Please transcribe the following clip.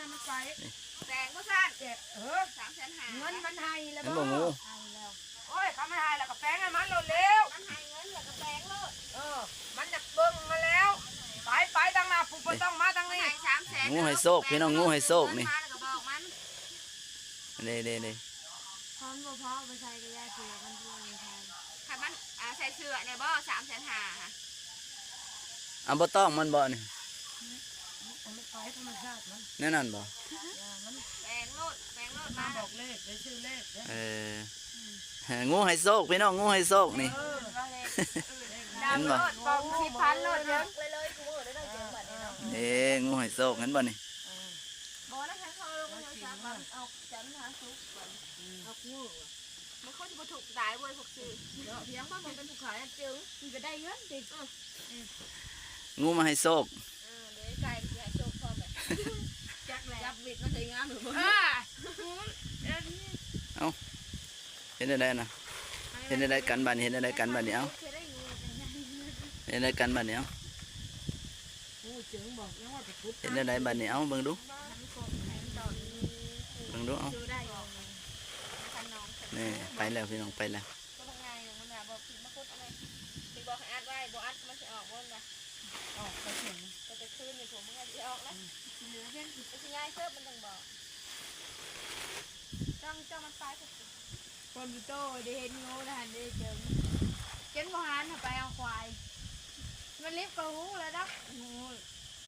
นะมันไป แดงก็สั้น 350,000 350,000 เงินมันให้แล้ว เห็นบ่งู โอ้ยเขาไม่ให้แล้วก็แป้งให้มันเร็ว มันให้เงินแล้วก็แดงโลด มันจะเบิ่งมาแล้วไปทางหน้าปุ๊บไปต้องมาทางนี้ ให้300,000 งูให้โชคพี่น้องงูให้โชคนี่ มาแล้วก็บอกมัน เด้ พร้อมบ่พอไปใช้กระยาเสือมันด้วยทาน ถ้ามันใส่เสื้อเนี่ยบ่350,000ค่ะ เอาบ่ต้องมันบ่นี่ มันไปธรรมชาติมัน แน่นั่นบ่ มัน แดงโลดมา บอกเลขได้ชื่อเลข งูให้โชคพี่น้องงูให้โชคนี่ ดาวโลดบอก10,000โลดเด้อเลยกูบ่ได้เจอบัดนี้เนาะ เอ้งูให้โชคเห็นบ่นี่ บ่แล้วให้เขาลงมาซักมันเอาจันหาซุกก่อนเอางูมันเขาจะบ่ถูกตายบ่พวกซื้อเพียงว่ามันเป็นผู้ขายจึงมันก็ได้เงินดิ งูมาให้โชค เดี๋ยวไก่สิให้โชคพร้อมเลยจักแล้วจับวิดมันสวยงามหรือบ่ เห็นได้น่ะเห็นได้กันบัดนี้เห็นได้กันบัดนี้เอ้าเห็นได้กันบัดนี้เอ้า จึงบอกยังว่าจะทุบ เห็นได้บัดนี้เอ้าเบิ่งดูเบิ่งดูเอ้า ซื้อได้คันน้อง นี่ไปแล้วพี่น้องไปแล้ว ก็บ่ง่ายมันน่ะบ่ผิดมาคุดอะไรสิบอกให้อัดไว้บ่อัดมันสิออกบ่ล่ะ ออกไปถึง ก็จะคืนนี่ผมมันก็สิออกแล้วเหลือเพียงสิง่ายเสิร์ฟมันจังบอกจ้องมันตายก็ คนอยู่โตได้เห็นงูนะหันได้เจอเจนบ่หันไปเอาควายมันรีบกระหูแล้วดักงู